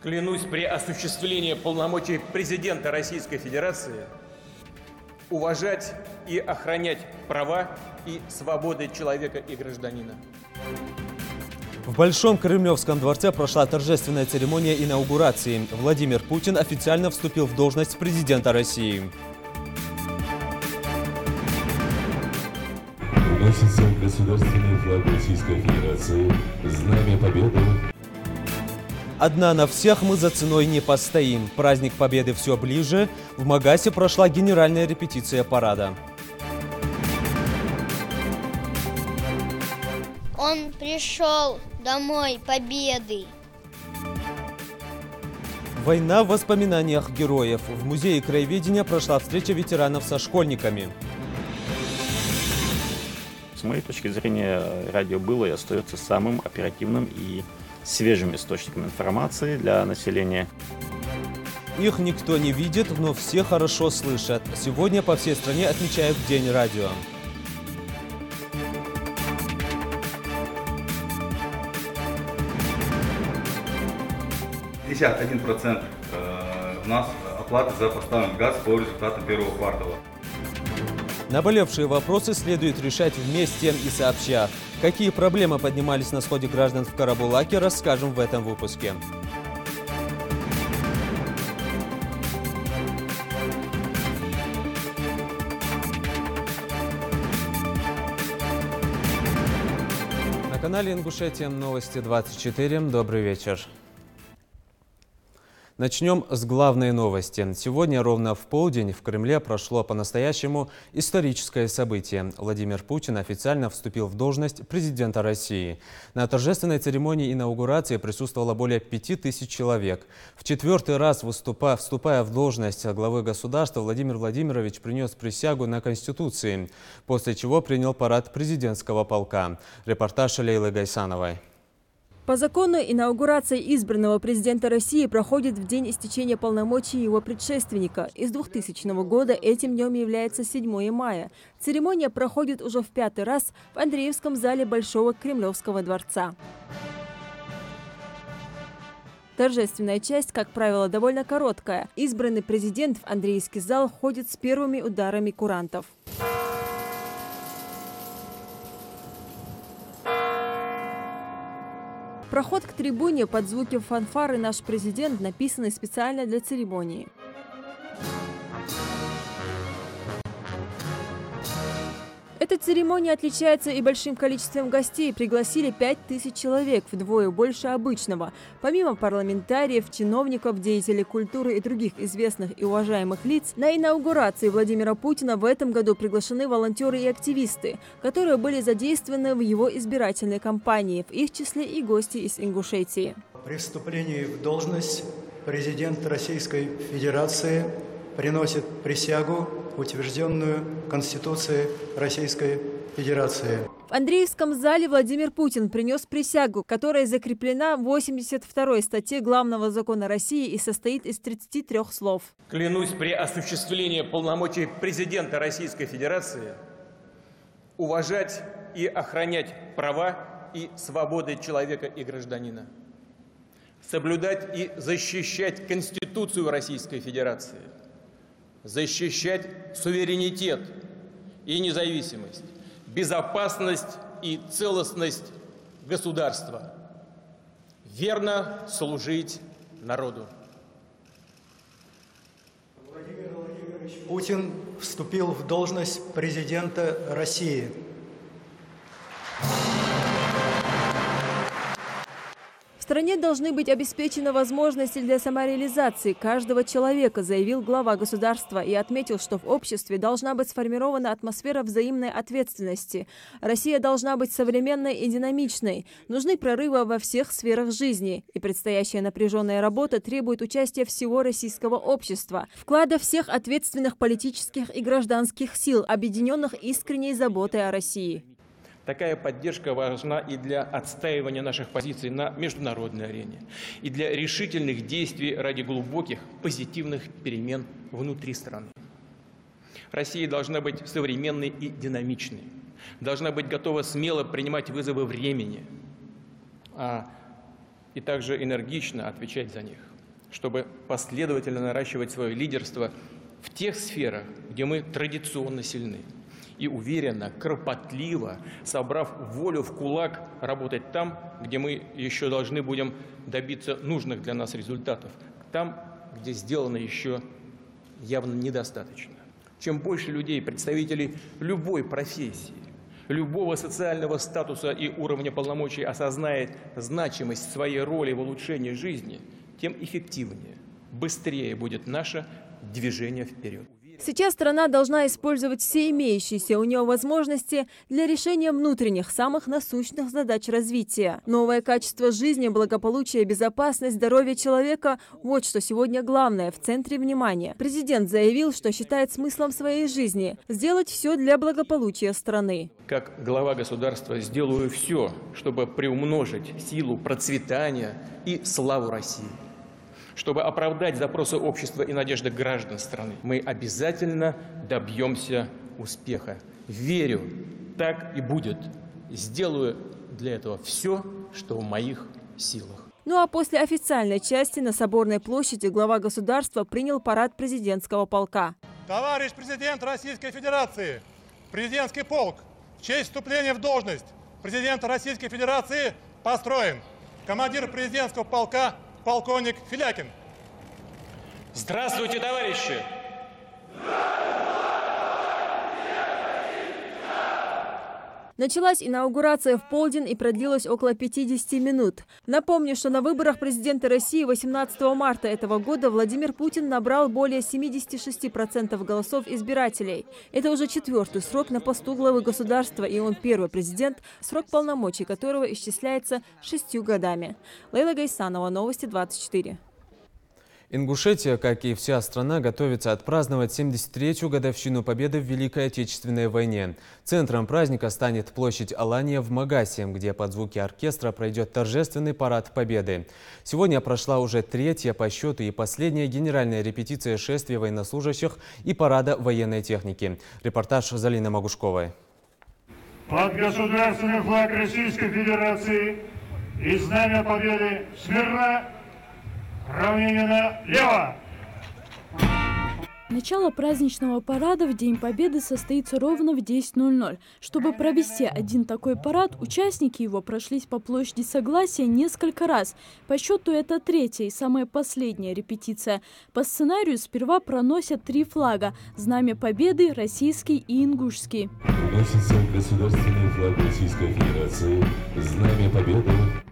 Клянусь при осуществлении полномочий президента Российской Федерации уважать и охранять права и свободы человека и гражданина. В Большом Кремлевском дворце прошла торжественная церемония инаугурации. Владимир Путин официально вступил в должность президента России. Уносится государственный флаг Российской Федерации, Знамя Победы. Одна на всех мы за ценой не постоим. Праздник Победы все ближе. В Магасе прошла генеральная репетиция парада. Он пришел домой победой. Война в воспоминаниях героев. В Музее краеведения прошла встреча ветеранов со школьниками. С моей точки зрения, радио было и остается самым оперативным и свежим источником информации для населения. Их никто не видит, но все хорошо слышат. Сегодня по всей стране отмечают День радио. %51 у нас оплаты за поставленный газ по результатам первого квартала. Наболевшие вопросы следует решать вместе и сообща. Какие проблемы поднимались на сходе граждан в Карабулаке, расскажем в этом выпуске. На канале Ингушетия Новости 24. Добрый вечер. Начнем с главной новости. Сегодня ровно в полдень в Кремле прошло по-настоящему историческое событие. Владимир Путин официально вступил в должность президента России. На торжественной церемонии инаугурации присутствовало более 5000 человек. В 4-й раз, вступая в должность главы государства, Владимир Владимирович принес присягу на Конституции, после чего принял парад президентского полка. Репортаж Лейлы Гайсановой. По закону инаугурация избранного президента России проходит в день истечения полномочий его предшественника. Из 2000 года этим днем является 7 мая. Церемония проходит уже в 5-й раз в Андреевском зале Большого Кремлевского дворца. Торжественная часть, как правило, довольно короткая. Избранный президент в Андреевский зал ходит с первыми ударами курантов. Проход к трибуне под звуки фанфары «Наш президент» написанный специально для церемонии. Эта церемония отличается и большим количеством гостей. Пригласили 5000 человек, вдвое больше обычного. Помимо парламентариев, чиновников, деятелей культуры и других известных и уважаемых лиц, на инаугурации Владимира Путина в этом году приглашены волонтеры и активисты, которые были задействованы в его избирательной кампании, в их числе и гости из Ингушетии. При вступлении в должность президент Российской Федерации приносит присягу, утвержденную Конституцией Российской Федерации. В Андреевском зале Владимир Путин принес присягу, которая закреплена в 82-й статье Главного закона России и состоит из 33 слов. Клянусь при осуществлении полномочий президента Российской Федерации уважать и охранять права и свободы человека и гражданина, соблюдать и защищать Конституцию Российской Федерации, защищать суверенитет и независимость, безопасность и целостность государства, верно служить народу. Владимир Владимирович Путин вступил в должность президента России. В стране должны быть обеспечены возможности для самореализации каждого человека, заявил глава государства и отметил, что в обществе должна быть сформирована атмосфера взаимной ответственности. Россия должна быть современной и динамичной. Нужны прорывы во всех сферах жизни. И предстоящая напряженная работа требует участия всего российского общества, вклада всех ответственных политических и гражданских сил, объединенных искренней заботой о России. Такая поддержка важна и для отстаивания наших позиций на международной арене, и для решительных действий ради глубоких позитивных перемен внутри страны. Россия должна быть современной и динамичной, должна быть готова смело принимать вызовы времени, и также энергично отвечать за них. чтобы последовательно наращивать свое лидерство в тех сферах, где мы традиционно сильны. И уверенно, кропотливо, собрав волю в кулак, работать там, где мы еще должны будем добиться нужных для нас результатов, там, где сделано еще явно недостаточно. Чем больше людей, представителей любой профессии, любого социального статуса и уровня полномочий осознает значимость своей роли в улучшении жизни, тем эффективнее, быстрее будет наше движение вперед. Сейчас страна должна использовать все имеющиеся у нее возможности для решения внутренних, самых насущных задач развития. Новое качество жизни, благополучие, безопасность, здоровье человека – вот что сегодня главное, в центре внимания. Президент заявил, что считает смыслом своей жизни – сделать все для благополучия страны. Как глава государства сделаю все, чтобы приумножить силу процветания и славу России. Чтобы оправдать запросы общества и надежды граждан страны, мы обязательно добьемся успеха. Верю, так и будет. Сделаю для этого все, что в моих силах. Ну а после официальной части на Соборной площади глава государства принял парад президентского полка. Товарищ президент Российской Федерации, президентский полк, в честь вступления в должность президента Российской Федерации построен. Командир президентского полка полковник Филякин. Здравствуйте, товарищи! Началась инаугурация в полдень и продлилась около 50 минут. Напомню, что на выборах президента России 18 марта этого года Владимир Путин набрал более 76% голосов избирателей. Это уже 4-й срок на посту главы государства, и он первый президент, срок полномочий которого исчисляется 6 годами. Лейла Гайсанова, Новости 24. Ингушетия, как и вся страна, готовится отпраздновать 73-ю годовщину победы в Великой Отечественной войне. Центром праздника станет площадь Алания в Магасе, где под звуки оркестра пройдет торжественный парад победы. Сегодня прошла уже 3-я по счету и последняя генеральная репетиция шествия военнослужащих и парада военной техники. Репортаж Залины Магушковой. Под государственный флаг Российской Федерации и знамя победы смирно. Равнение лево! Начало праздничного парада в День Победы состоится ровно в 10:00. Чтобы провести один такой парад, участники его прошлись по площади Согласия несколько раз. По счету это 3-я и самая последняя репетиция. По сценарию сперва проносят 3 флага – Знамя Победы, российский и ингушский. Уносится государственный флаг Российской Федерации, Знамя Победы.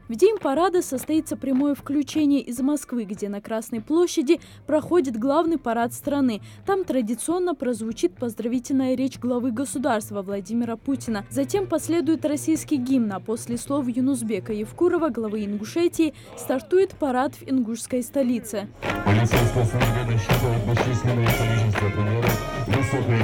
В день парада состоится прямое включение из Москвы, где на Красной площади проходит главный парад страны. Там традиционно прозвучит поздравительная речь главы государства Владимира Путина. Затем последует российский гимн, а после слов Юнусбека Евкурова, главы Ингушетии, стартует парад в ингушской столице. Полицейская служба насчитывает бесчисленное количество примеров высокой.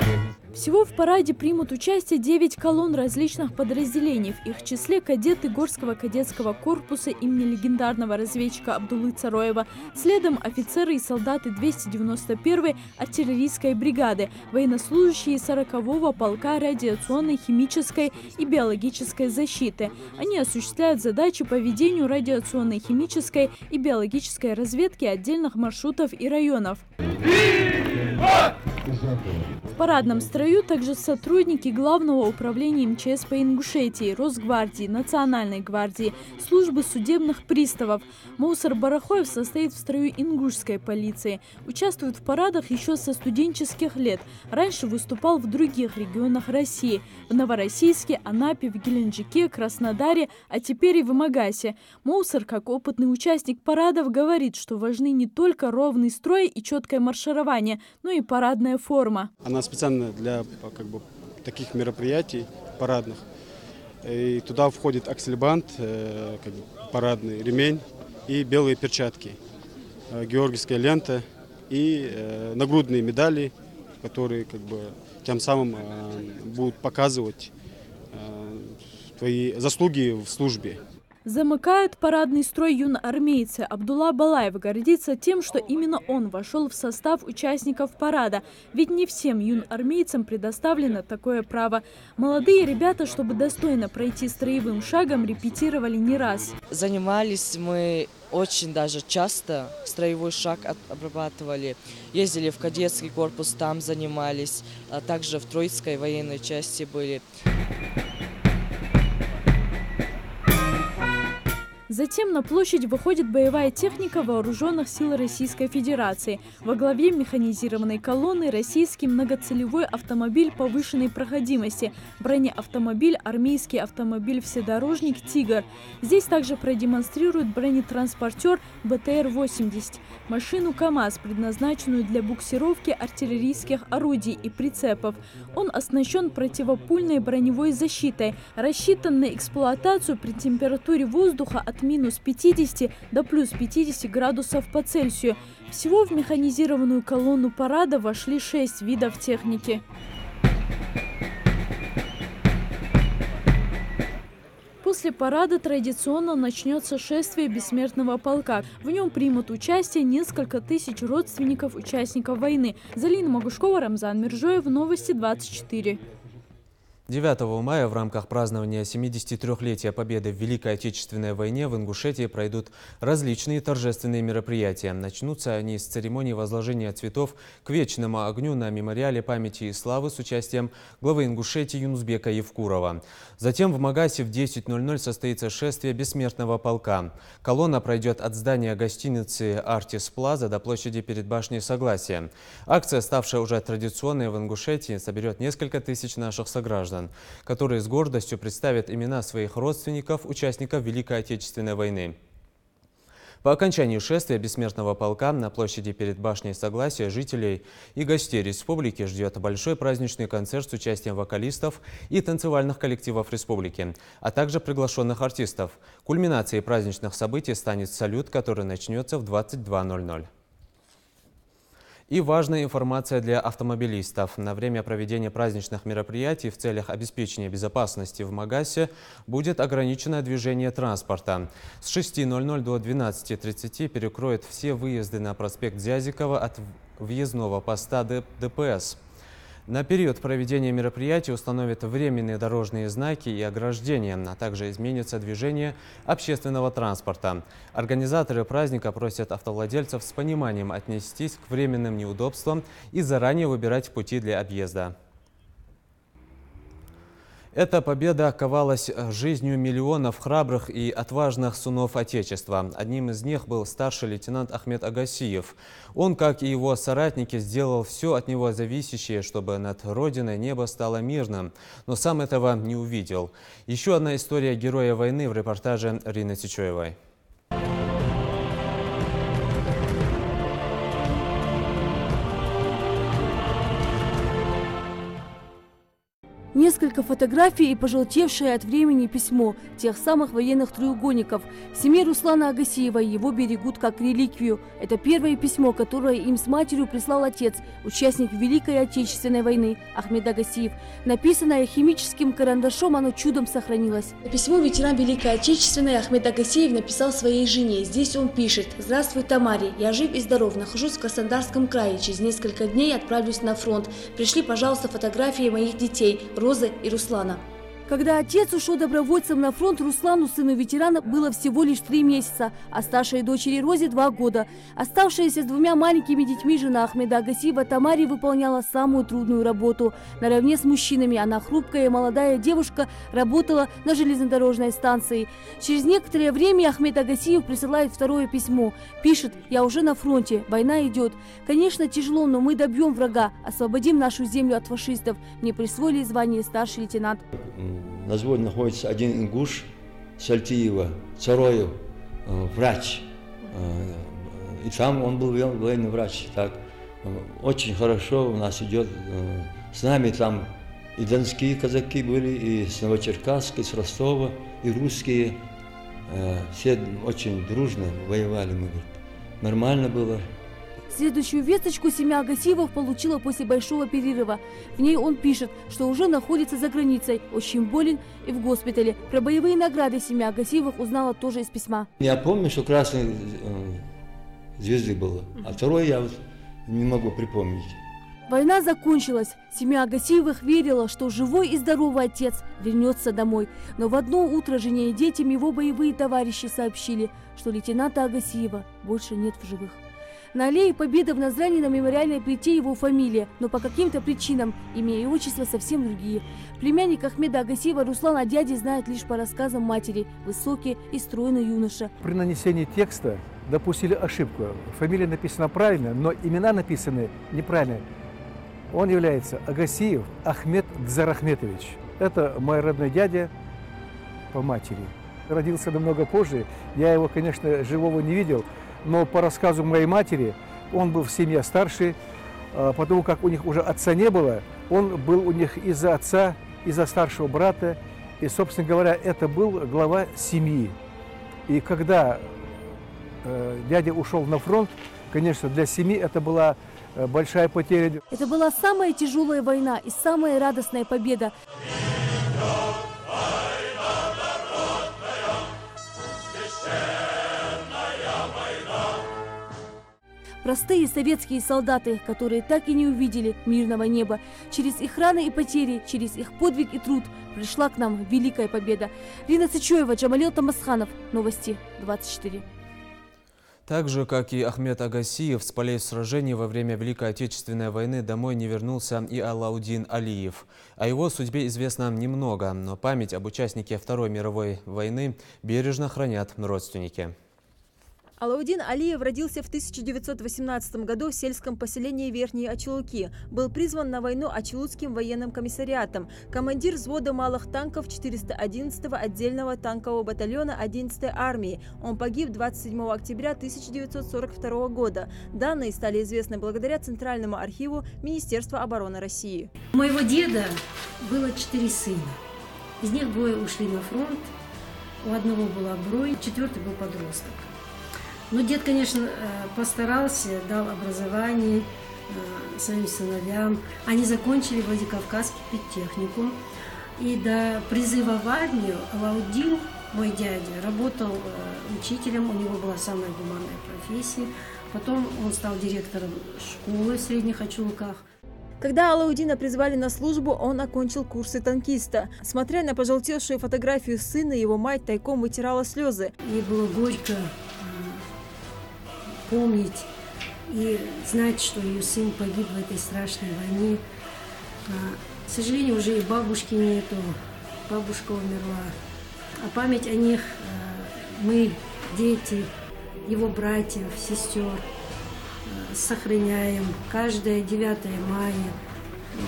Всего в параде примут участие 9 колонн различных подразделений. В их числе кадеты Горского кадетского корпуса имени легендарного разведчика Абдуллы Цароева. Следом офицеры и солдаты 291-й артиллерийской бригады, военнослужащие 40-го полка радиационной, химической и биологической защиты. Они осуществляют задачи по ведению радиационной, химической и биологической разведки отдельных маршрутов и районов. В парадном строю также сотрудники Главного управления МЧС по Ингушетии, Росгвардии, Национальной гвардии, службы судебных приставов. Моусар Барахоев состоит в строю ингушской полиции. Участвует в парадах еще со студенческих лет. Раньше выступал в других регионах России – в Новороссийске, Анапе, в Геленджике, Краснодаре, а теперь и в Магасе. Моусар, как опытный участник парадов, говорит, что важны не только ровный строй и четкое марширование, но и парадная форма. Она специально для таких мероприятий парадных. И туда входит аксельбант, парадный ремень и белые перчатки, георгиевская лента и нагрудные медали, которые тем самым будут показывать твои заслуги в службе. Замыкают парадный строй юноармейцы. Абдулла Балаев гордится тем, что именно он вошел в состав участников парада. Ведь не всем юноармейцам предоставлено такое право. Молодые ребята, чтобы достойно пройти строевым шагом, репетировали не раз. Занимались мы очень даже часто, строевой шаг обрабатывали. Ездили в кадетский корпус, там занимались, а также в Троицкой военной части были. Затем на площадь выходит боевая техника вооруженных сил Российской Федерации. Во главе механизированной колонны российский многоцелевой автомобиль повышенной проходимости, бронеавтомобиль, армейский автомобиль-вседорожник «Тигр». Здесь также продемонстрируют бронетранспортер БТР-80, машину КАМАЗ, предназначенную для буксировки артиллерийских орудий и прицепов. Он оснащен противопульной броневой защитой, рассчитан на эксплуатацию при температуре воздуха от минус 50 до плюс 50 градусов по Цельсию. Всего в механизированную колонну парада вошли 6 видов техники. После парада традиционно начнется шествие бессмертного полка. В нем примут участие несколько тысяч родственников участников войны. Залина Магушкова, Рамзан Миржоев, Новости 24. 9 мая в рамках празднования 73-летия Победы в Великой Отечественной войне в Ингушетии пройдут различные торжественные мероприятия. Начнутся они с церемонии возложения цветов к вечному огню на мемориале памяти и славы с участием главы Ингушетии Юнусбека Евкурова. Затем в Магасе в 10:00 состоится шествие бессмертного полка. Колонна пройдет от здания гостиницы «Артис Плаза» до площади перед башней Согласия. Акция, ставшая уже традиционной в Ингушетии, соберет несколько тысяч наших сограждан, которые с гордостью представят имена своих родственников, участников Великой Отечественной войны. По окончании шествия бессмертного полка на площади перед башней Согласия жителей и гостей республики ждет большой праздничный концерт с участием вокалистов и танцевальных коллективов республики, а также приглашенных артистов. Кульминацией праздничных событий станет салют, который начнется в 22:00. И важная информация для автомобилистов. На время проведения праздничных мероприятий в целях обеспечения безопасности в Магасе будет ограничено движение транспорта. С 6:00 до 12:30 перекроют все выезды на проспект Зязикова от въездного поста ДПС. На период проведения мероприятий установят временные дорожные знаки и ограждения, а также изменится движение общественного транспорта. Организаторы праздника просят автовладельцев с пониманием отнестись к временным неудобствам и заранее выбирать пути для объезда. Эта победа ковалась жизнью миллионов храбрых и отважных сынов Отечества. Одним из них был старший лейтенант Ахмед Агасиев. Он, как и его соратники, сделал все от него зависящее, чтобы над Родиной небо стало мирным. Но сам этого не увидел. Еще одна история героя войны в репортаже Рины Тичоевой. Несколько фотографий и пожелтевшее от времени письмо тех самых военных треугольников. В семье Руслана Агасиева его берегут как реликвию. Это первое письмо, которое им с матерью прислал отец, участник Великой Отечественной войны Ахмед Агасиев. Написанное химическим карандашом, оно чудом сохранилось. Письмо ветеран Великой Отечественной Ахмед Агасиев написал своей жене. Здесь он пишет: «Здравствуй, Тамаре. Я жив и здоров. Нахожусь в Краснодарском крае. Через несколько дней отправлюсь на фронт. Пришли, пожалуйста, фотографии моих детей, Розы и Руслана». Когда отец ушел добровольцем на фронт, Руслану, сыну ветерана, было всего лишь 3 месяца, а старшей дочери Розе 2 года. Оставшаяся с 2 маленькими детьми жена Ахмеда Агасиева Тамаре выполняла самую трудную работу. Наравне с мужчинами она, хрупкая молодая девушка, работала на железнодорожной станции. Через некоторое время Ахмед Агасиев присылает второе письмо. Пишет: «Я уже на фронте, война идет. Конечно, тяжело, но мы добьем врага, освободим нашу землю от фашистов. Мне присвоили звание старший лейтенант». На взводе находится один ингуш Сальтиева, Цароев, врач. И там он был военный врач. Так, очень хорошо у нас идет. С нами там и донские казаки были, и с Новочеркасска, и с Ростова, и русские. Все очень дружно воевали, мы, говорит. Нормально было. Следующую весточку семья Агасиевых получила после большого перерыва. В ней он пишет, что уже находится за границей, очень болен и в госпитале. Про боевые награды семья Агасиевых узнала тоже из письма. Я помню, что красной звезды было, а второй я не могу припомнить. Война закончилась. Семья Агасиевых верила, что живой и здоровый отец вернется домой. Но в одно утро жене и детям его боевые товарищи сообщили, что лейтенанта Агасиева больше нет в живых. На аллее Победы в Назрани на мемориальной плите его фамилия, но по каким-то причинам имя и отчество совсем другие. Племянник Ахмеда Агасиева Руслан о дяде знает лишь по рассказам матери. Высокий и стройный юноша. При нанесении текста допустили ошибку. Фамилия написана правильно, но имена написаны неправильно. Он является Агасиев Ахмед Дзарахметович. Это мой родной дядя по матери. Родился намного позже. Я его, конечно, живого не видел, но по рассказу моей матери, он был в семье старший, потому как у них уже отца не было, он был у них из-за отца, из-за старшего брата. И, собственно говоря, это был глава семьи. И когда дядя ушел на фронт, конечно, для семьи это была большая потеря. Это была самая тяжелая война и самая радостная победа. Простые советские солдаты, которые так и не увидели мирного неба. Через их раны и потери, через их подвиг и труд пришла к нам великая победа. Рина Сычоева, Джамалил Тамасханов. Новости 24. Так же, как и Ахмед Агасиев, с полей сражений во время Великой Отечественной войны домой не вернулся и Алаудин Алиев. О его судьбе известно немного, но память об участнике Второй мировой войны бережно хранят родственники. Алаудин Алиев родился в 1918 году в сельском поселении Верхние Ачулуки. Был призван на войну Ачулутским военным комиссариатом. Командир взвода малых танков 411-го отдельного танкового батальона 11-й армии. Он погиб 27 октября 1942 года. Данные стали известны благодаря Центральному архиву Министерства обороны России. У моего деда было 4 сына. Из них 2 ушли на фронт. У одного была бронь, 4-й был подросток. Но дед, конечно, постарался, дал образование своим сыновьям. Они закончили Владикавказский педтехникум. И до призыва в армию Алаудин, мой дядя, работал учителем. У него была самая гуманная профессия. Потом он стал директором школы в Средних Ачулуках. Когда Алаудина призвали на службу, он окончил курсы танкиста. Смотря на пожелтевшую фотографию сына, его мать тайком вытирала слезы. Ей было горько помнить и знать, что ее сын погиб в этой страшной войне. К сожалению, уже и бабушки нету, бабушка умерла. А память о них мы, дети, его братьев, сестер, сохраняем каждое 9 мая,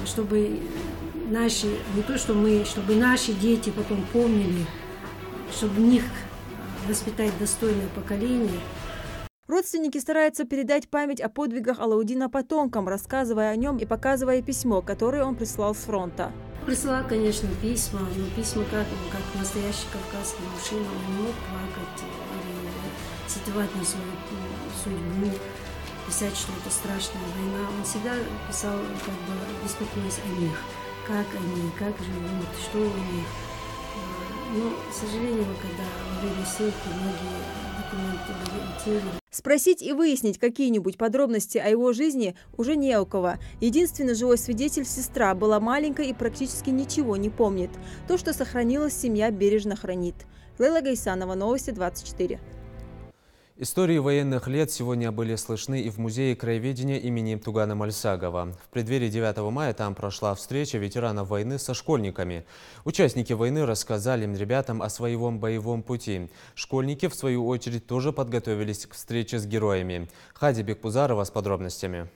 чтобы наши, не то что мы, чтобы наши дети потом помнили, чтобы в них воспитать достойное поколение. Родственники стараются передать память о подвигах Алаудина потомкам, рассказывая о нем и показывая письмо, которое он прислал с фронта. Присылал, конечно, письма, но письма как настоящий кавказский мужчина, он не мог плакать или сетовать на свою судьбу, писать, что это страшная война. Он всегда писал, беспокоясь о них, как они, как живут, что у них. Но, к сожалению, когда во время ссылки многие документы были утеряны. Спросить и выяснить какие-нибудь подробности о его жизни уже не у кого. Единственный живой свидетель, сестра, была маленькой и практически ничего не помнит. То, что сохранилось, семья бережно хранит. Лейла Гайсанова, Новости 24. Истории военных лет сегодня были слышны и в Музее краеведения имени Тугана Мальсагова. В преддверии 9 мая там прошла встреча ветеранов войны со школьниками. Участники войны рассказали ребятам о своем боевом пути. Школьники, в свою очередь, тоже подготовились к встрече с героями. Хади Бекпузарова с подробностями.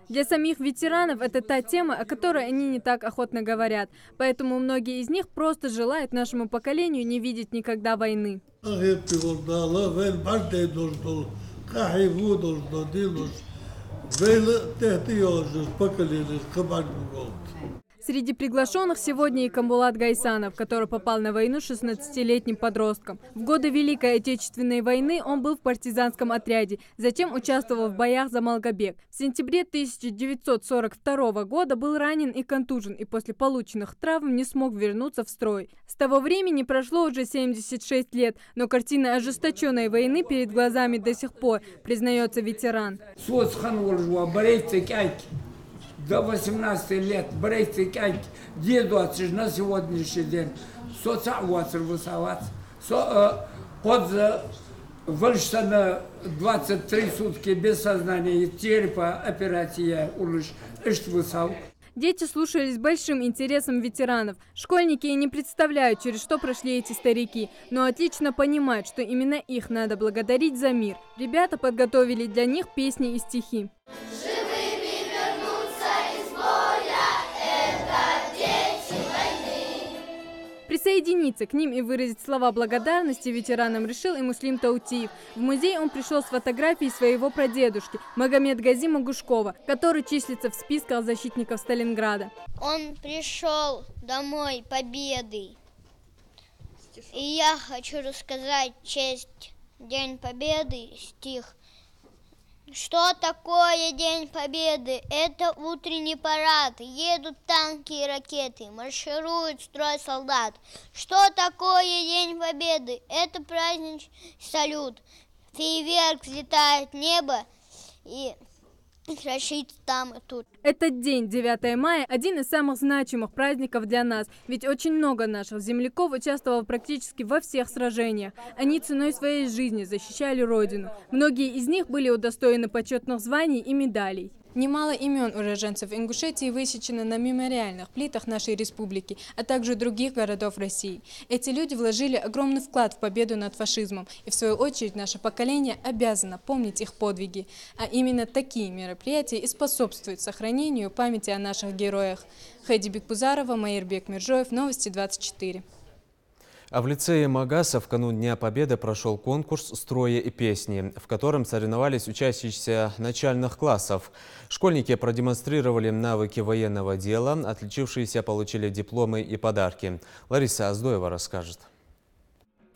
Для самих ветеранов это та тема, о которой они не так охотно говорят. Поэтому многие из них просто желают нашему поколению не видеть никогда войны. Среди приглашенных сегодня и Камбулат Гайсанов, который попал на войну 16-летним подростком. В годы Великой Отечественной войны он был в партизанском отряде, затем участвовал в боях за Малгобек. В сентябре 1942 года был ранен и контужен, и после полученных травм не смог вернуться в строй. С того времени прошло уже 76 лет, но картина ожесточенной войны перед глазами до сих пор, признается ветеран. До 18 лет, деду на сегодняшний день, под Вольштана 23 сутки без сознания, черепа, операция, Дети слушались большим интересом ветеранов. Школьники и не представляют, через что прошли эти старики, но отлично понимают, что именно их надо благодарить за мир. Ребята подготовили для них песни и стихи. Присоединиться к ним и выразить слова благодарности ветеранам решил и Муслим Таутиев. В музей он пришел с фотографией своего прадедушки Магомед-Гази Магушкова, который числится в списках защитников Сталинграда. Он пришел домой победой. И я хочу рассказать в честь День Победы стих. Что такое День Победы? Это утренний парад. Едут танки и ракеты, марширует строй солдат. Что такое День Победы? Это праздничный салют. Фейерверк взлетает в небо и кричит там и тут. Этот день, 9 мая, один из самых значимых праздников для нас, ведь очень много наших земляков участвовало практически во всех сражениях. Они ценой своей жизни защищали Родину. Многие из них были удостоены почетных званий и медалей. Немало имен уроженцев Ингушетии высечено на мемориальных плитах нашей республики, а также других городов России. Эти люди вложили огромный вклад в победу над фашизмом, и в свою очередь наше поколение обязано помнить их подвиги. А именно такие мероприятия и способствуют сохранению памяти о наших героях. Хайди Бекбузарова, Маирбек Миржоев, Новости 24. А в лицее Магаса в канун Дня Победы прошел конкурс «Строи и песни», в котором соревновались учащиеся начальных классов. Школьники продемонстрировали навыки военного дела, отличившиеся получили дипломы и подарки. Лариса Аздоева расскажет.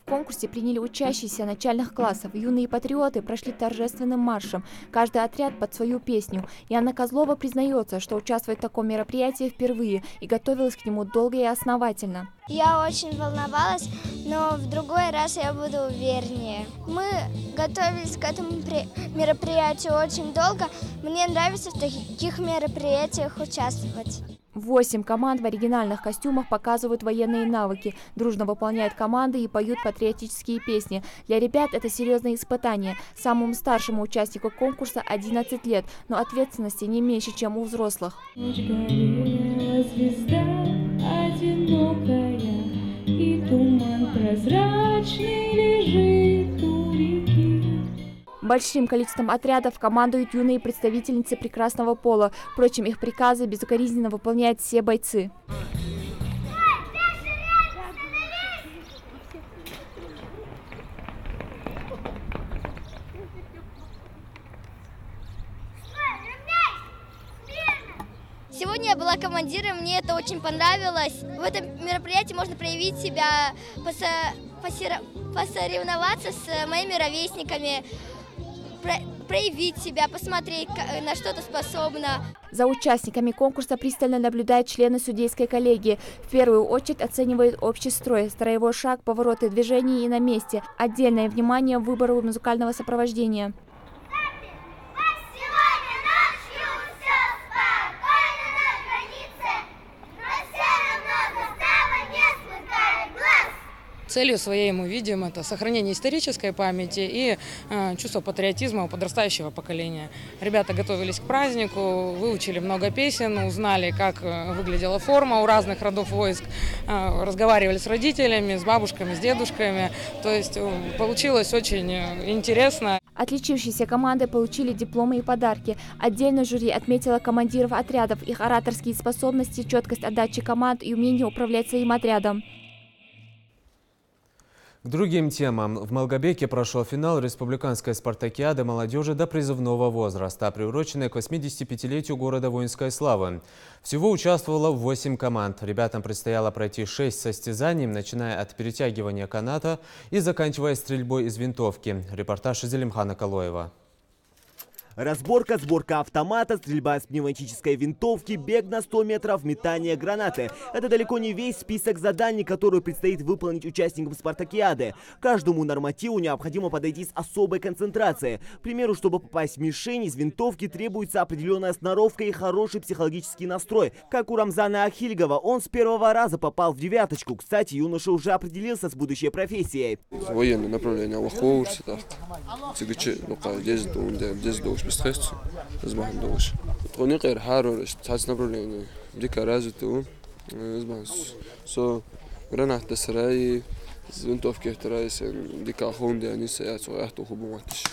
В конкурсе приняли учащиеся начальных классов. Юные патриоты прошли торжественным маршем. Каждый отряд под свою песню. И Анна Козлова признается, что участвует в таком мероприятии впервые и готовилась к нему долго и основательно. Я очень волновалась, но в другой раз я буду увереннее. Мы готовились к этому мероприятию очень долго. Мне нравится в таких мероприятиях участвовать. 8 команд в оригинальных костюмах показывают военные навыки, дружно выполняют команды и поют патриотические песни. Для ребят это серьезное испытание. Самому старшему участнику конкурса 11 лет, но ответственности не меньше, чем у взрослых. Звезда одинокая, и туман прозрачный лежит у реки. Большим количеством отрядов командуют юные представительницы прекрасного пола. Впрочем, их приказы безукоризненно выполняют все бойцы. Сегодня я была командиром, мне это очень понравилось. В этом мероприятии можно проявить себя, посоревноваться с моими ровесниками, проявить себя, посмотреть, на что ты способна. За участниками конкурса пристально наблюдают члены судейской коллегии. В первую очередь оценивают общий строй, строевой шаг, повороты движений и на месте. Отдельное внимание выбору музыкального сопровождения. Целью своей мы видим это сохранение исторической памяти и чувство патриотизма у подрастающего поколения. Ребята готовились к празднику, выучили много песен, узнали, как выглядела форма у разных родов войск, разговаривали с родителями, с бабушками, с дедушками. То есть получилось очень интересно. Отличившиеся команды получили дипломы и подарки. Отдельно жюри отметила командиров отрядов, их ораторские способности, четкость отдачи команд и умение управлять своим отрядом. К другим темам. В Малгобеке прошел финал республиканской спартакиады молодежи до призывного возраста, приуроченной к 85-летию города воинской славы. Всего участвовало 8 команд. Ребятам предстояло пройти 6 состязаний, начиная от перетягивания каната и заканчивая стрельбой из винтовки. Репортаж из Зелимхана Калоева. Разборка, сборка автомата, стрельба с пневматической винтовки, бег на 100 метров, метание гранаты. Это далеко не весь список заданий, которые предстоит выполнить участникам спартакиады. Каждому нормативу необходимо подойти с особой концентрацией. К примеру, чтобы попасть в мишень из винтовки, требуется определенная сноровка и хороший психологический настрой. Как у Рамзана Ахильгова, он с первого раза попал в девяточку. Кстати, юноша уже определился с будущей профессией. Военное направление бесстрессу, сбавим дольше. Они غير حار تحس направление дико развитое, гранаты сраи, винтовки втораясь, дико хонды, они стоят, что хубоматиш,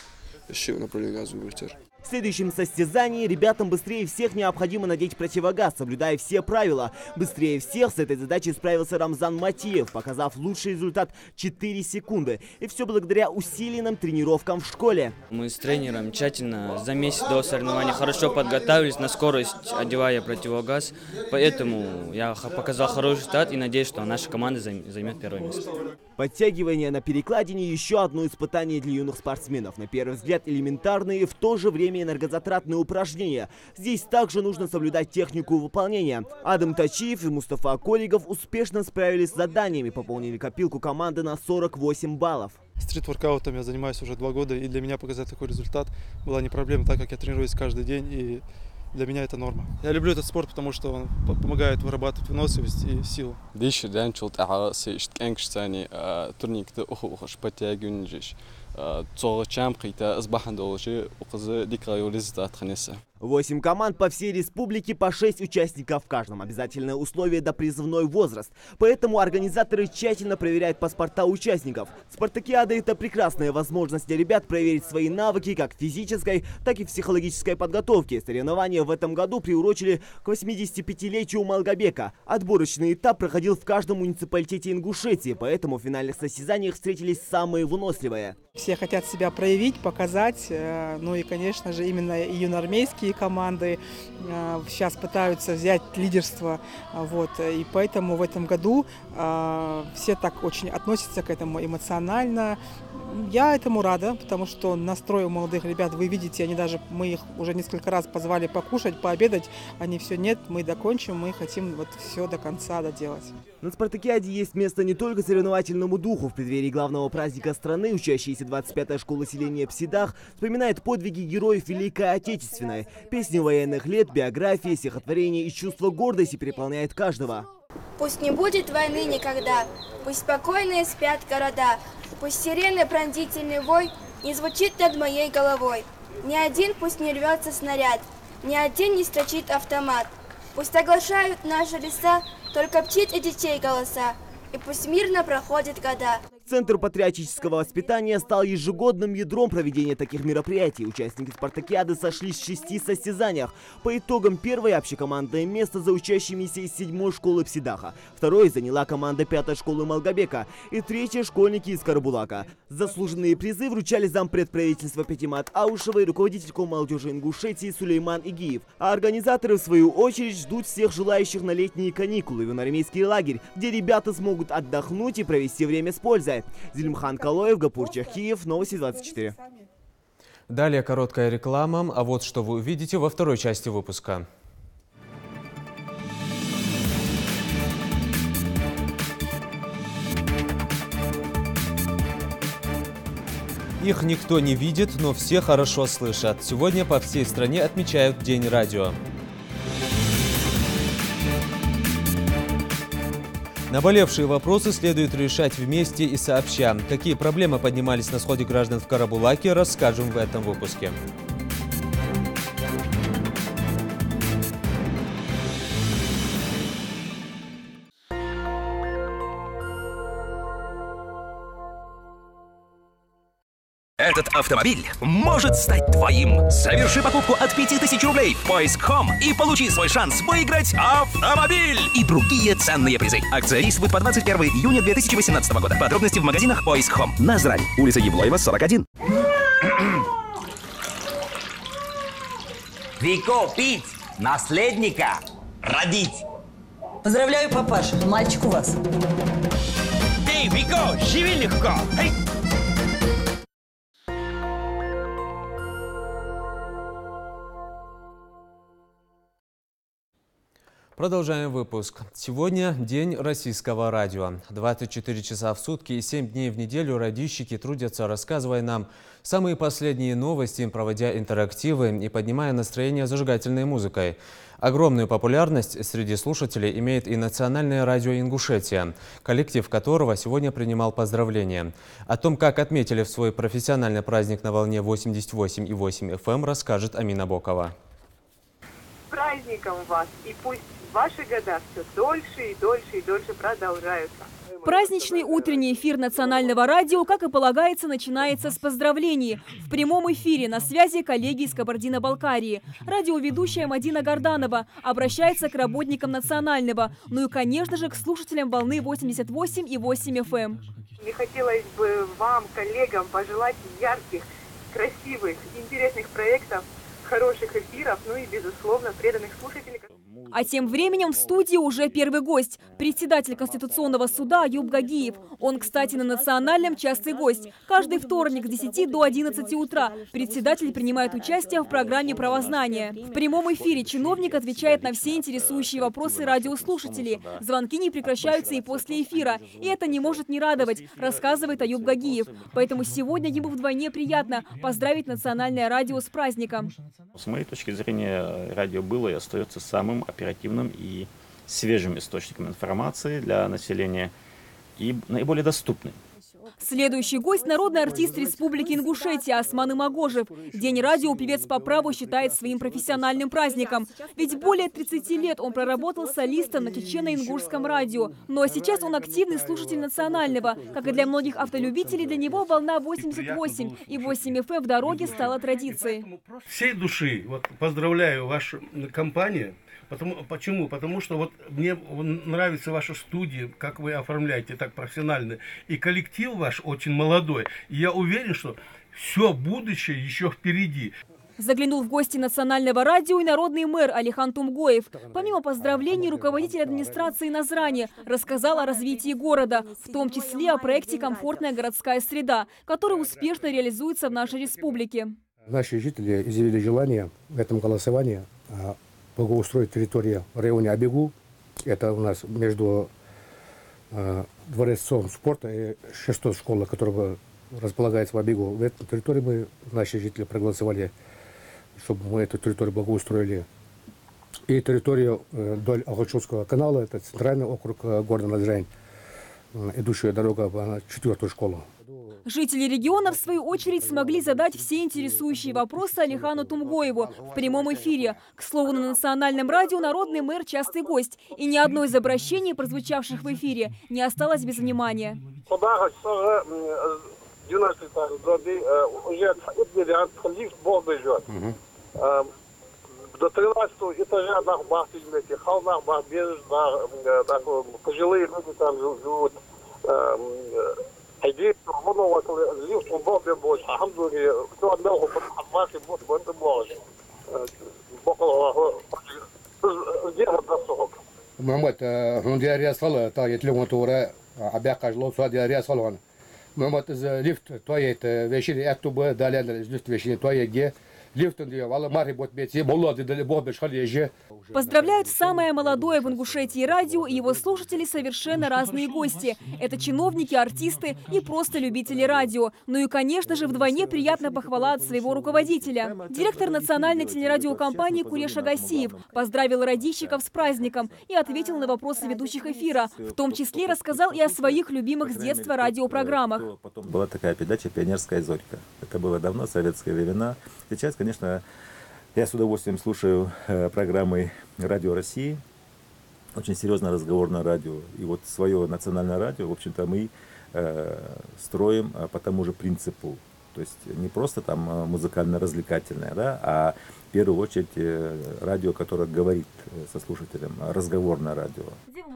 еще направление развития. В следующем состязании ребятам быстрее всех необходимо надеть противогаз, соблюдая все правила. Быстрее всех с этой задачей справился Рамзан Матиев, показав лучший результат 4 секунды. И все благодаря усиленным тренировкам в школе. Мы с тренером тщательно за месяц до соревнований хорошо подготовились, на скорость одевая противогаз. Поэтому я показал хороший результат и надеюсь, что наша команда займет первое место. Подтягивание на перекладине – еще одно испытание для юных спортсменов. На первый взгляд элементарные и в то же время энергозатратные упражнения. Здесь также нужно соблюдать технику выполнения. Адам Тачиев и Мустафа Колигов успешно справились с заданиями, пополнили копилку команды на 48 баллов. Стрит-воркаутом я занимаюсь уже 2 года, и для меня показать такой результат была не проблема, так как я тренируюсь каждый день, и для меня это норма. Я люблю этот спорт, потому что он помогает вырабатывать выносливость и силу. цогочам қита азбахандолжи уқызы дикайолизат ханеса. 8 команд по всей республике, по 6 участников в каждом. Обязательное условие – допризывной возраст. Поэтому организаторы тщательно проверяют паспорта участников. Спартакиада – это прекрасная возможность для ребят проверить свои навыки как физической, так и психологической подготовки. Соревнования в этом году приурочили к 85-летию Малгобека. Отборочный этап проходил в каждом муниципалитете Ингушетии, поэтому в финальных состязаниях встретились самые выносливые. Все хотят себя проявить, показать. Ну и, конечно же, именно юноармейские команды сейчас пытаются взять лидерство. Вот. И поэтому в этом году все так очень относятся к этому эмоционально. Я этому рада, потому что настрой у молодых ребят, вы видите, мы их уже несколько раз позвали покушать, пообедать. Они все нет, мы докончим, мы хотим вот все до конца доделать. На спартакиаде есть место не только соревновательному духу. В преддверии главного праздника страны учащиеся 25-й школы селения Псидах вспоминают подвиги героев Великой Отечественной. Песни военных лет, биографии, стихотворения и чувство гордости переполняет каждого. Пусть не будет войны никогда, пусть спокойные спят города, пусть сирены пронзительный вой не звучит над моей головой. Ни один пусть не рвется снаряд, ни один не строчит автомат. Пусть оглашают наши леса только птиц и детей голоса, и пусть мирно проходят года. Центр патриотического воспитания стал ежегодным ядром проведения таких мероприятий. Участники спартакиады сошлись в 6 состязаниях. По итогам первое общекомандное место за учащимися из 7-й школы Псидаха. Второе заняла команда 5-й школы Малгобека. И третье школьники из Карабулака. Заслуженные призы вручали зампред правительства Петимат Аушева и руководитель молодежи Ингушетии Сулейман Игиев. А организаторы, в свою очередь, ждут всех желающих на летние каникулы в юноармейский лагерь, где ребята смогут отдохнуть и провести время с пользой. Зелимхан Калоев, Гапур Чахиев, Новости 24. Далее короткая реклама, а вот что вы увидите во второй части выпуска. Их никто не видит, но все хорошо слышат. Сегодня по всей стране отмечают День радио. Наболевшие вопросы следует решать вместе и сообща. Какие проблемы поднимались на сходе граждан в Карабулаке, расскажем в этом выпуске. Этот автомобиль может стать твоим. Соверши покупку от 5000 рублей в Поиск.com и получи свой шанс выиграть автомобиль и другие ценные призы. Акция действует по 21 июня 2018 года. Подробности в магазинах Поиск.com. Назрань, улица Евлоева, 41. Вико, пить, наследника родить. Поздравляю, папаша, мальчик у вас. Эй, Вико, живи легко. Эй. Продолжаем выпуск. Сегодня день российского радио. 24 часа в сутки и 7 дней в неделю радищики трудятся, рассказывая нам самые последние новости, проводя интерактивы и поднимая настроение зажигательной музыкой. Огромную популярность среди слушателей имеет и Национальное радио Ингушетия, коллектив которого сегодня принимал поздравления. О том, как отметили в свой профессиональный праздник на волне 88,8 FM, расскажет Амина Бокова. С праздником вас! И пусть ваши года все дольше и дольше и дольше продолжаются. Праздничный утренний эфир Национального радио, как и полагается, начинается с поздравлений. В прямом эфире на связи коллеги из Кабардино-Балкарии. Радиоведущая Мадина Горданова обращается к работникам Национального, ну и, конечно же, к слушателям волны 88,8 FM. Мне хотелось бы вам, коллегам, пожелать ярких, красивых, интересных проектов, хороших эфиров, ну и, безусловно, преданных слушателей. А тем временем в студии уже первый гость – председатель Конституционного суда Аюб Гагиев. Он, кстати, на Национальном частый гость. Каждый вторник с 10 до 11 утра председатель принимает участие в программе «Правознание». В прямом эфире чиновник отвечает на все интересующие вопросы радиослушателей. Звонки не прекращаются и после эфира. И это не может не радовать, рассказывает Аюб Гагиев. Поэтому сегодня ему вдвойне приятно поздравить Национальное радио с праздником. С моей точки зрения, радио было и остается самым оперативным и свежим источником информации для населения и наиболее доступным. Следующий гость – народный артист Республики Ингушетия Осман Имагожев. День радио певец по праву считает своим профессиональным праздником. Ведь более 30 лет он проработал солистом на чечено-ингушском радио. Но сейчас он активный слушатель Национального. Как и для многих автолюбителей, для него волна 88 и 8 FM в дороге стала традицией. Всей души поздравляю вашу компанию. Почему? Потому что мне нравится ваша студия, как вы оформляете так профессионально. И коллектив ваш очень молодой. И я уверен, что все будущее еще впереди. Заглянул в гости Национального радио и народный мэр Алихан Тумгоев. Помимо поздравлений, руководитель администрации Назрани рассказал о развитии города, в том числе о проекте «Комфортная городская среда», который успешно реализуется в нашей республике. Наши жители изъявили желание в этом голосовании благоустроить территорию в районе Абигу. Это у нас между дворцом спорта и 6-й школой, которая располагается в Абигу. В этой территории наши жители проголосовали, чтобы мы эту территорию благоустроили. И территорию вдоль Охотчевского канала, это центральный округ города Назрань, идущая дорога в 4-ю школу. Жители региона, в свою очередь, смогли задать все интересующие вопросы Алихану Тумгоеву в прямом эфире. К слову, на Национальном радио народный мэр частый гость. И ни одно из обращений, прозвучавших в эфире, не осталось без внимания. До 13-го этажа на этих холмах, пожилые люди там живут. Мамат, диария сала, та етлюн тура, абяка жло, са диария салон. Мамат из лифт, то есть вещи, оттуда далее лифт вещи, то есть Поздравляют самое молодое в Ингушетии радио и его слушатели совершенно разные гости. Это чиновники, артисты и просто любители радио. Ну и, конечно же, вдвойне приятна похвала от своего руководителя. Директор национальной телерадиокомпании Куреш Агасиев поздравил радищиков с праздником и ответил на вопросы ведущих эфира. В том числе рассказал и о своих любимых с детства радиопрограммах. Была такая передача «Пионерская зорька». Это было давно, в советские времена. Сейчас, конечно, я с удовольствием слушаю программы «Радио России». Очень серьезное разговорное радио. И вот свое национальное радио, в общем-то, мы строим по тому же принципу. То есть не просто там музыкально-развлекательное, да, а в первую очередь радио, которое говорит со слушателем, разговорное радио.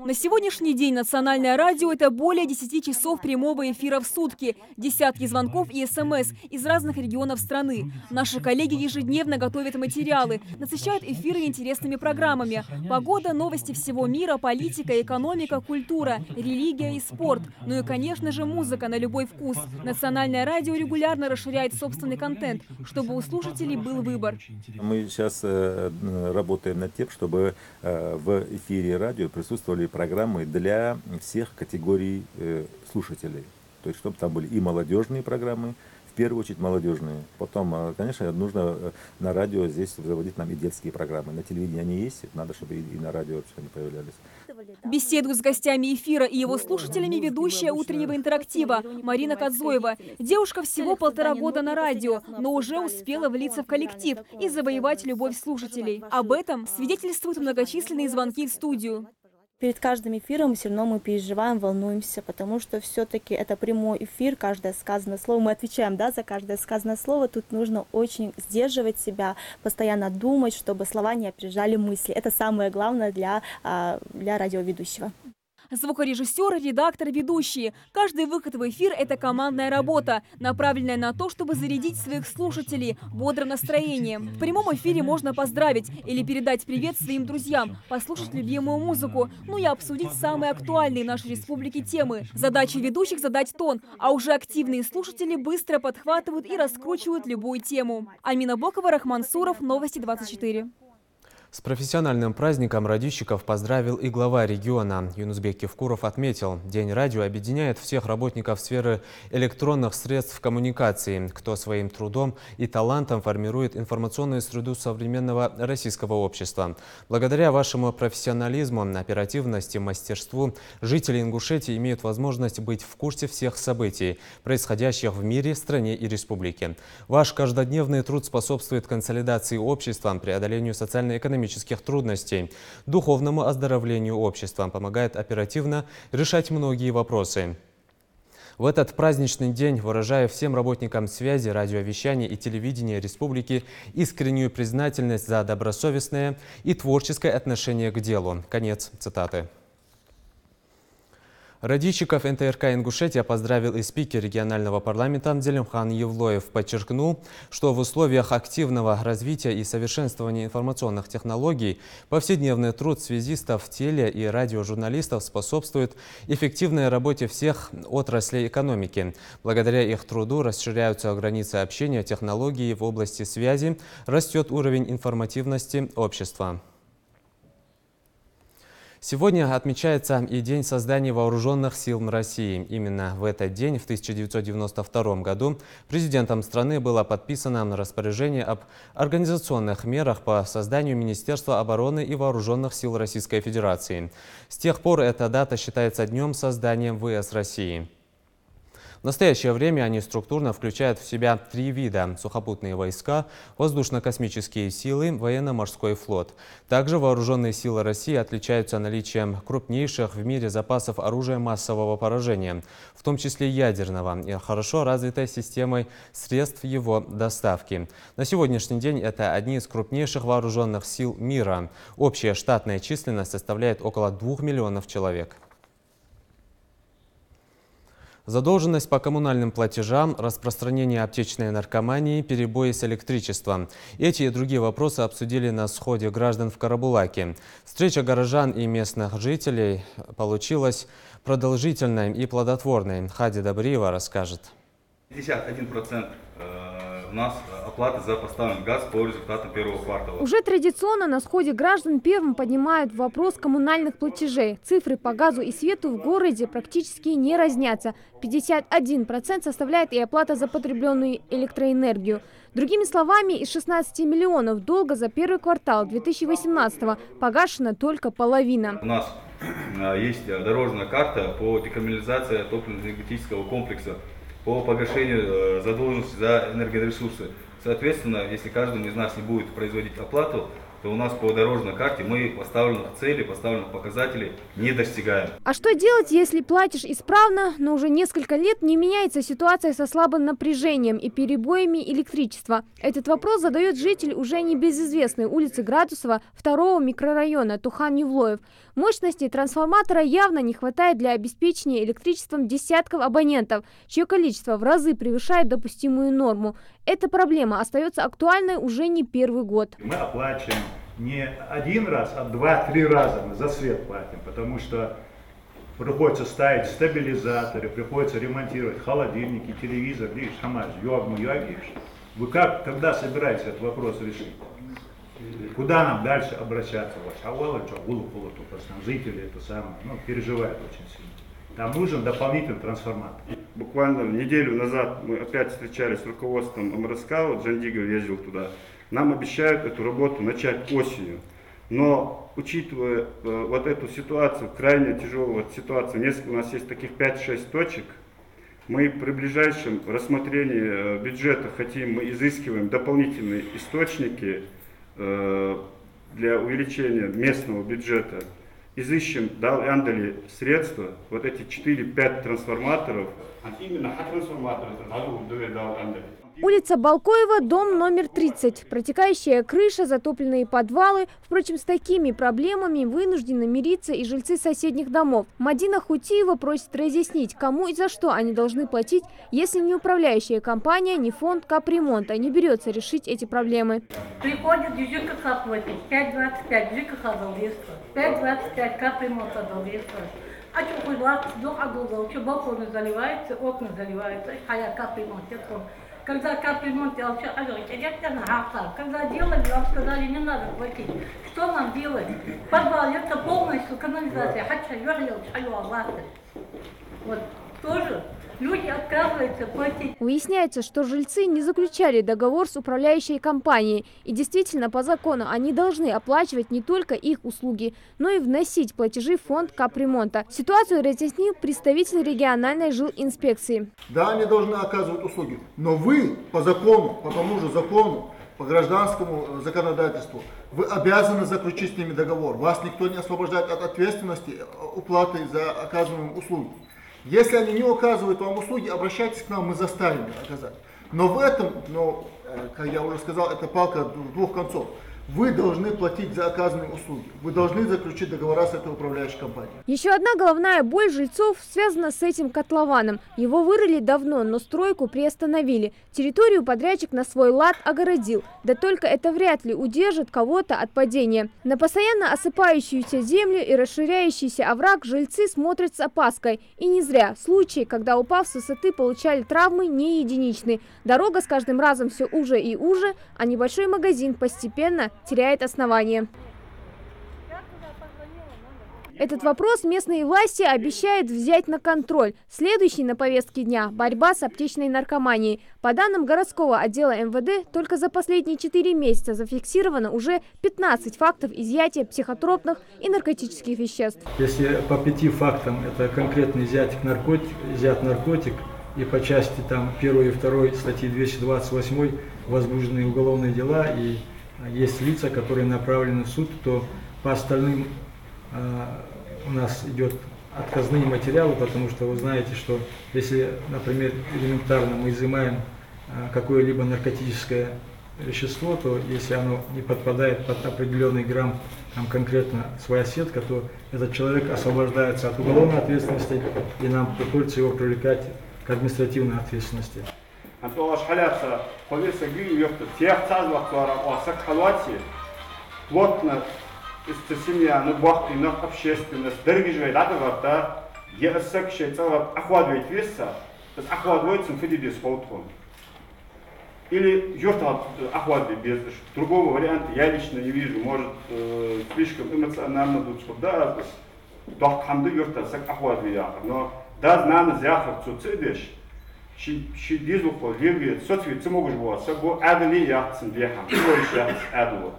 На сегодняшний день национальное радио – это более 10 часов прямого эфира в сутки, десятки звонков и СМС из разных регионов страны. Наши коллеги ежедневно готовят материалы, насыщают эфиры интересными программами. Погода, новости всего мира, политика, экономика, культура, религия и спорт. Ну и, конечно же, музыка на любой вкус. Национальное радио регулярно расширяет собственный контент, чтобы у слушателей был выбор. Мы сейчас работаем над тем, чтобы в эфире радио присутствовали программы для всех категорий слушателей. То есть, чтобы там были и молодежные программы, в первую очередь молодежные. Потом, конечно, нужно на радио здесь заводить нам и детские программы. На телевидении они есть, надо, чтобы и на радио вообще они появлялись. Беседует с гостями эфира и его слушателями ведущая утреннего интерактива Марина Кадзоева. Девушка всего 1,5 года на радио, но уже успела влиться в коллектив и завоевать любовь слушателей. Об этом свидетельствуют многочисленные звонки в студию. Перед каждым эфиром все равно мы переживаем, волнуемся, потому что все-таки это прямой эфир, каждое сказанное слово, мы отвечаем, да, за каждое сказанное слово, тут нужно очень сдерживать себя, постоянно думать, чтобы слова не опережали мысли. Это самое главное для радиоведущего. Звукорежиссеры, редакторы, ведущие. Каждый выход в эфир – это командная работа, направленная на то, чтобы зарядить своих слушателей бодрым настроением. В прямом эфире можно поздравить или передать привет своим друзьям, послушать любимую музыку, ну и обсудить самые актуальные в нашей республике темы. Задача ведущих – задать тон, а уже активные слушатели быстро подхватывают и раскручивают любую тему. Амина Бокова, Рахман Суров, Новости 24. С профессиональным праздником радищиков поздравил и глава региона. Юнусбек Кевкуров отметил, День радио объединяет всех работников сферы электронных средств коммуникации, кто своим трудом и талантом формирует информационную среду современного российского общества. Благодаря вашему профессионализму, оперативности, мастерству, жители Ингушетии имеют возможность быть в курсе всех событий, происходящих в мире, стране и республике. Ваш каждодневный труд способствует консолидации общества, преодолению социально-экономических трудностей, духовному оздоровлению общества, помогает оперативно решать многие вопросы. В этот праздничный день выражаю всем работникам связи, радиовещания и телевидения республики искреннюю признательность за добросовестное и творческое отношение к делу. Конец цитаты. Радищиков НТРК Ингушетия поздравил и спикер регионального парламента Делимхан Евлоев. Подчеркнул, что в условиях активного развития и совершенствования информационных технологий повседневный труд связистов, теле- и радиожурналистов способствует эффективной работе всех отраслей экономики. Благодаря их труду расширяются границы общения, технологий в области связи, растет уровень информативности общества. Сегодня отмечается и День создания Вооруженных сил России. Именно в этот день, в 1992 году, президентом страны было подписано распоряжение об организационных мерах по созданию Министерства обороны и Вооруженных сил Российской Федерации. С тех пор эта дата считается днем создания ВС России. В настоящее время они структурно включают в себя 3 вида – сухопутные войска, воздушно-космические силы, военно-морской флот. Также вооруженные силы России отличаются наличием крупнейших в мире запасов оружия массового поражения, в том числе ядерного, и хорошо развитой системой средств его доставки. На сегодняшний день это одни из крупнейших вооруженных сил мира. Общая штатная численность составляет около 2 миллионов человек. Задолженность по коммунальным платежам, распространение аптечной наркомании, перебои с электричеством. Эти и другие вопросы обсудили на сходе граждан в Карабулаке. Встреча горожан и местных жителей получилась продолжительной и плодотворной. Хади Добриева расскажет. 51% у нас оплаты за поставленный газ по результатам первого квартала. Уже традиционно на сходе граждан первым поднимают вопрос коммунальных платежей. Цифры по газу и свету в городе практически не разнятся. 51% составляет и оплата за потребленную электроэнергию. Другими словами, из 16 миллионов долга за первый квартал 2018-го погашена только половина. У нас есть дорожная карта по декоммунизации топливно-энергетического комплекса, по погашению задолженности за энергоресурсы. Соответственно, если каждый из нас не будет производить оплату, то у нас по дорожной карте мы поставленных целей, поставленных показателей не достигаем. А что делать, если платишь исправно, но уже несколько лет не меняется ситуация со слабым напряжением и перебоями электричества? Этот вопрос задает житель уже небезызвестной улицы Градусова 2-го микрорайона Тухан-Ювлоев. Мощности трансформатора явно не хватает для обеспечения электричеством десятков абонентов, чье количество в разы превышает допустимую норму. Эта проблема остается актуальной уже не первый год. Мы оплачиваем не один раз, а 2-3 раза мы за свет платим, потому что приходится ставить стабилизаторы, приходится ремонтировать холодильники, телевизор, видишь, Вы когда собираетесь этот вопрос решить? Куда нам дальше обращаться? Жители переживают очень сильно. Там нужен дополнительный трансформатор. Буквально неделю назад мы опять встречались с руководством МРСК, Джандигов ездил туда. Нам обещают эту работу начать осенью. Но учитывая вот эту ситуацию, крайне тяжелую ситуацию, у нас есть таких 5-6 точек, мы при ближайшем рассмотрении бюджета мы изыскиваем дополнительные источники для увеличения местного бюджета. Изыщем дали средства, вот эти 4-5 трансформаторов. Именно трансформаторы дал Андали. Улица Балкоева, дом номер 30. Протекающая крыша, затопленные подвалы. Впрочем, с такими проблемами вынуждены мириться и жильцы соседних домов. Мадина Хутиева просит разъяснить, кому и за что они должны платить, если ни управляющая компания, ни фонд капремонта не берется решить эти проблемы. Приходит ЖКХ платить 5,25, ЖКХ дал 5,25, капремонта дал 10. А что хоть что балконы заливаются, окна заливаются, а я капремонт. Когда капремонт, когда делали, вам сказали, не надо платить. Что нам делать? Подвал, это полностью канализация. Вот тоже люди отказываются платить. Выясняется, что жильцы не заключали договор с управляющей компанией. И действительно, по закону они должны оплачивать не только их услуги, но и вносить платежи в фонд капремонта. Ситуацию разъяснил представитель региональной жилинспекции. Да, они должны оказывать услуги, но вы по закону, по тому же закону, по гражданскому законодательству, вы обязаны заключить с ними договор. Вас никто не освобождает от ответственности уплаты за оказываемые услуги. Если они не оказывают вам услуги, обращайтесь к нам, мы заставим их оказать. Но в этом, как я уже сказал, это палка двух концов. Вы должны платить за оказанные услуги. Вы должны заключить договора с этой управляющей компанией. Еще одна головная боль жильцов связана с этим котлованом. Его вырыли давно, но стройку приостановили. Территорию подрядчик на свой лад огородил. Да только это вряд ли удержит кого-то от падения. На постоянно осыпающуюся землю и расширяющийся овраг жильцы смотрят с опаской. И не зря. Случаи, когда упав с высоты, получали травмы, не единичны. Дорога с каждым разом все уже и уже, а небольшой магазин постепенно теряет основание. Этот вопрос местные власти обещают взять на контроль. Следующий на повестке дня – борьба с аптечной наркоманией. По данным городского отдела МВД, только за последние 4 месяца зафиксировано уже 15 фактов изъятия психотропных и наркотических веществ. Если по 5 фактам это конкретно изъят наркотик, и по части 1 и 2 статьи 228 возбуждены уголовные дела и есть лица, которые направлены в суд, то по остальным у нас идет отказные материалы, потому что вы знаете, что если, например, элементарно мы изымаем какое-либо наркотическое вещество, то если оно не подпадает под определенный грамм, конкретно своя сетка, то этот человек освобождается от уголовной ответственности, и нам приходится его привлекать к административной ответственности. Истосимия, бахтинах, общественность, дорогие да, я секшается охватывает веса, охватывается в виде спортом. Или юрта охватывает без другого варианта я лично не вижу, может слишком эмоционально тут, чтобы да, дохтанды юрта сек охватывает, но да знамя зяхар цуцидеш, ши дизлупо вирги соцвет цимогуш было, сего адли яхтсен дехам, что яхтс адло.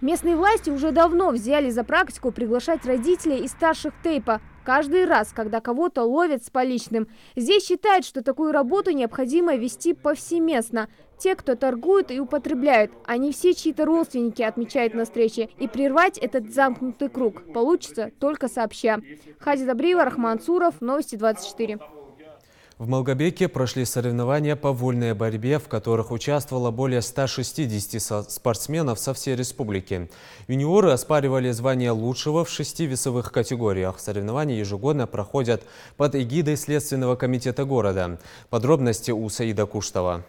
Местные власти уже давно взяли за практику приглашать родителей и старших тейпа. каждый раз, когда кого-то ловят с поличным. Здесь считают, что такую работу необходимо вести повсеместно. Те, кто торгуют и употребляют, они все чьи-то родственники, отмечают на встрече. И прервать этот замкнутый круг получится только сообща. Хади Добриева, Рахман Суров, Новости 24. В Малгобеке прошли соревнования по вольной борьбе, в которых участвовало более 160 спортсменов со всей республики. Юниоры оспаривали звание лучшего в 6 весовых категориях. Соревнования ежегодно проходят под эгидой Следственного комитета города. Подробности у Саида Куштова.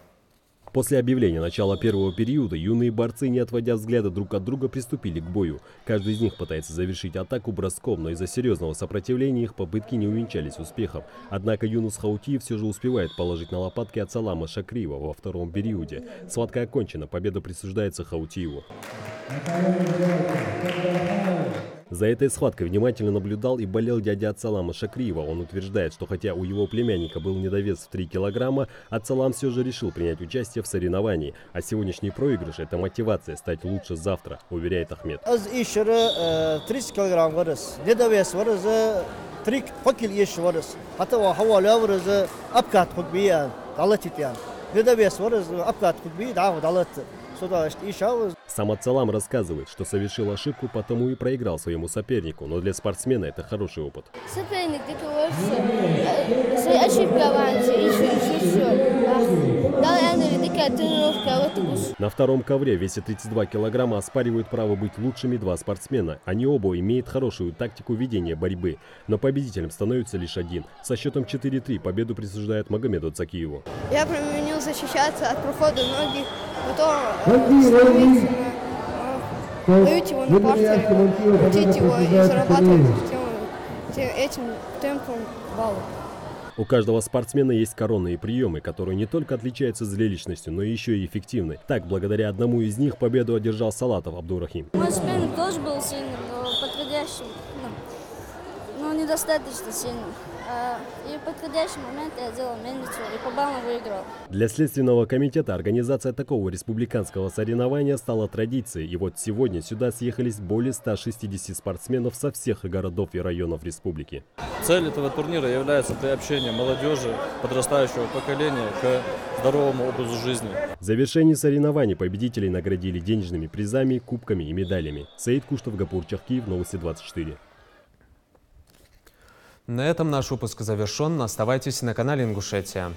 После объявления начала первого периода юные борцы, не отводя взгляда друг от друга, приступили к бою. Каждый из них пытается завершить атаку броском, но из-за серьезного сопротивления их попытки не увенчались успехом. Однако Юнус Хаутиев все же успевает положить на лопатки Ацалама Шакриева во втором периоде. Схватка окончена, победа присуждается Хаутиеву. За этой схваткой внимательно наблюдал и болел дядя Ацалама Шакриева. Он утверждает, что хотя у его племянника был недовес в 3 килограмма, Ацалам все же решил принять участие в соревновании. А сегодняшний проигрыш – это мотивация стать лучше завтра, уверяет Ахмед. 30 килограмм вырос, недовес вырос, 3 кило еще вырос. Хотя хаваля вырос, обкат худбиян, далатитян. Недовес вырос, обкат худби, да, далат. Сам Ацалам рассказывает, что совершил ошибку, потому и проиграл своему сопернику, но для спортсмена это хороший опыт. Соперник свои ошибки На втором ковре в весе 32 килограмма оспаривают право быть лучшими 2 спортсмена. Они оба имеют хорошую тактику ведения борьбы, но победителем становится лишь один. Со счетом 4-3 победу присуждает Магомеду Цакиеву. Я применил защищаться от прохода многих, потом ловить его на партере, крутить его и зарабатывать этим темпом баллов. У каждого спортсмена есть коронные приемы, которые не только отличаются зрелищностью, но еще и эффективны. Так, благодаря одному из них победу одержал Салатов Абдурахим. Мой соперник тоже был сильным, но подходящим, но недостаточно сильным. И в подходящий момент я сделал мельницу и по баллам выиграл. Для Следственного комитета организация такого республиканского соревнования стала традицией. И вот сегодня сюда съехались более 160 спортсменов со всех городов и районов республики. Цель этого турнира является приобщение молодежи, подрастающего поколения к здоровому образу жизни. В завершении соревнований победителей наградили денежными призами, кубками и медалями. Саид Куштов, Гапур Чахкиев, Новости 24. На этом наш выпуск завершен. Оставайтесь на канале Ингушетия.